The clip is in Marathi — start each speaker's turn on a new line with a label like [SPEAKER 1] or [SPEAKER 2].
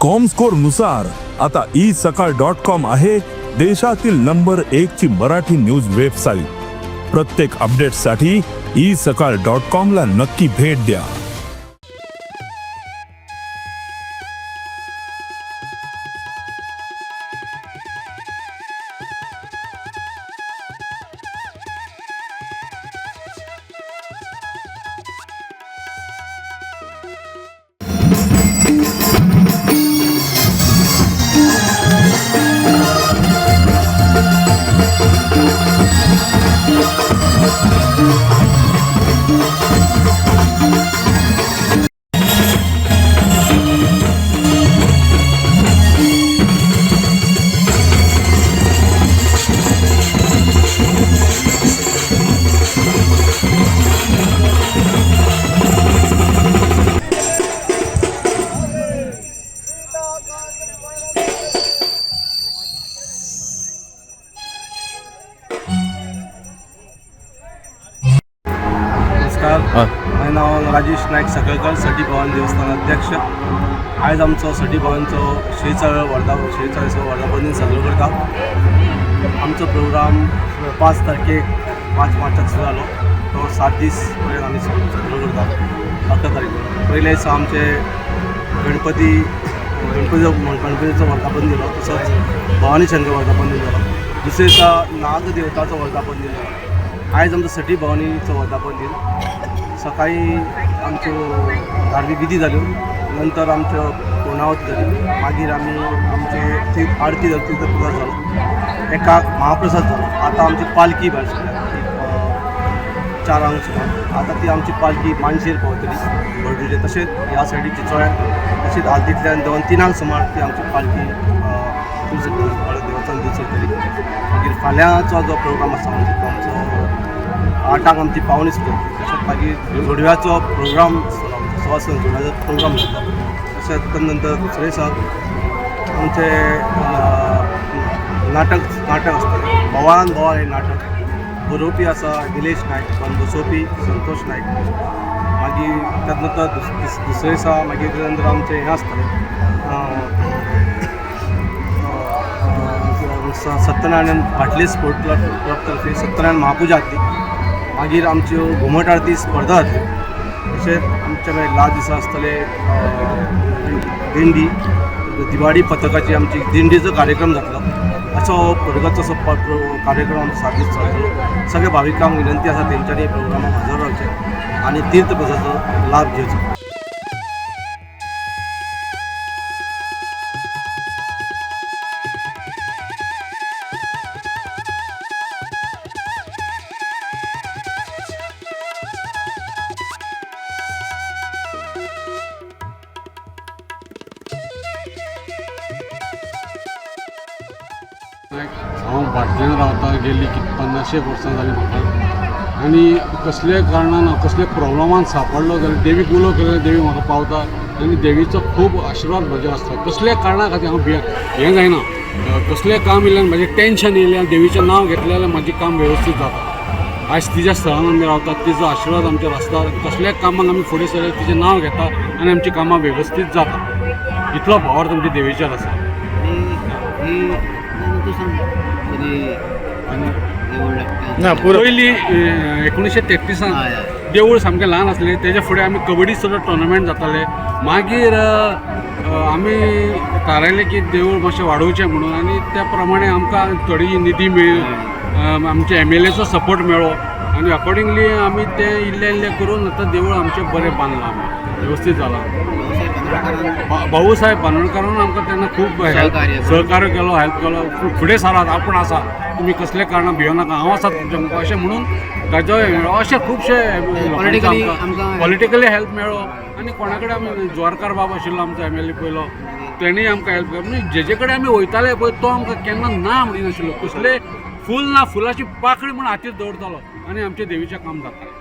[SPEAKER 1] कॉमस्कोर नुसार आता isakal.com आहे देशातील नंबर 1 ची मराठी न्यूज वेबसाईट। प्रत्येक अपडेटसाठी isakal.com ला नक्की भेट द्या।
[SPEAKER 2] माझं नाव राजेश नाईक सकळकर सटी भवन देवस्थान अध्यक्ष। आज आमचो सटी भवनचो 46 वर्धापन दिन साजरो करता। आमचो प्रोग्राम 5 तारखेक 5 मार्चाक सुरू जालो, तो 7 दीस पर्यंत आमी साजरो करता। 11 तारखेक पयले दिसा आमचे गणपतीचो वर्धापन दिलो, तसोच भवानी शंकर वर्धापन दिन जालो। दुसरे दिसा नाग देवताचो वर्धापन दिन जालो। आज आमचो सटी भवानीचो वर्धापन दिन। सकाळी आमच्यो धार्मीक विधी जाल्यो, नंतर आमच्यो पूर्णावती जाली, मागीर आमी आमचे आरती जाली, प्रसाद जालो, एकाक महाप्रसाद जालो। आतां आमची पालखी भायर सरल्या 4 सुमार। आतां ती आमची पालखी मानशेर पावतली बर्डुजे, तशेंच ह्या सायडीक चिंचोळ्यान, तशेंच आलतींतल्यान 2-3 सुमार ती आमची पालखी देवस्थान दूर सरतली। मागीर फाल्यांचो जो प्रोग्राम आसा आमचो 8 आमची पावणी सुटली। तशेंच मागीर जोडव्याचो प्रोग्राम सुवासन जोडव्याचो प्रोग्राम जाता। तशेंच नंतर दुसरे दिसा आमचे नाटक आसतलें, भवान भवा हें नाटक। बरोवपी आसा निलेश नायक, पण बसोवपी संतोष नायक। मागीर त्याच नंतर दुसरे दिसा मागीर नंतर आमचें हें आसतलें सत्यनारायण भाटले स्पोर्ट क्लब तर्फे सत्यनारायण महापुजा जातली। मागीर आमच्यो घुमट आरती स्पर्धा जातल्यो। तशेंच आमचे मागीर लास्ट दिसा आसतले दिंडी, दिवाळी पथकाची आमची दिंडीचो कार्यक्रम जातलो। असो प्रगत असो कार्यक्रम आमचो 7 दीस चलतलो। सगळ्या भाविकांक विनंती आसा तेंच्यांनी प्रोग्रामाक हजर रावचें आनी तीर्थ प्रसादाचो लाभ घेवचो।
[SPEAKER 3] हांव भाटल्यान रावता गेली 50 वर्सां जालीं म्हाका, आनी कसल्याय कारणान हांव कसल्या प्रॉब्लमान सांपडलो जाल्यार देवीक उलो केल्यार देवी म्हाका पावता, आनी देवीचो खूब आशिर्वाद म्हजे आसता। कसल्या कारणा खातीर हांव हें जायना, कसलें काम येयल्यार म्हाजें टेन्शन येयलें, देवीचें नांव घेतलें जाल्यार म्हाजें काम वेवस्थीत जाता। आयज तिच्या स्थळान आमी रावतात, तिचो आशिर्वाद आमचेर आसता। कसल्याय कामाक आमी फुडें सरल्यार तिचें नांव घेता आनी आमचीं कामां वेवस्थीत जाता। इतलो भावार्थ आमच्या देवीचेर आसा। पयलीं 1933 देवूळ सामकें ल्हान आसलें, तेजे फुडें आमी कबड्डी सुद्दां टुर्नामेंट जाताले। मागीर आमी थारायलें की देवूळ मातशें वाडोवचें म्हणून, आनी त्या प्रमाणे आमकां थोडी निधी मेळ्ळी, आमच्या MLAचो सपोर्ट मेळ्ळो, आनी अकॉर्डिंगली आमी तें इल्लें करून आतां देवूळ आमचें बरें बांदलां, वेवस्थीत जालां। भाऊ साहेब बांदोडकरान आमकां तेन्ना खूब सहकार्य केलो, हेल्प केलो। फुडें सरात, आपूण आसा, तुमी कसले कारणां भियोनाका, हांव आसा तुमच्या मुखार अशें म्हणून ताजो मेळ्ळो। अशें खुबशे पॉलिटिकली हेल्प मेळ्ळो। आनी कोणा कडेन आमी जोरकार बाब आशिल्लो आमचो MLA पयलो, तेणेय आमकां हेल्प केलो। म्हणजे जेजे कडेन आमी वयताले पळय तो आमकां केन्ना ना म्हणिनाशिल्लो, कसले फूल ना फुलाची पाकळी म्हूण हातीर दवरतालो आनी आमचें देवीचें काम जातालें।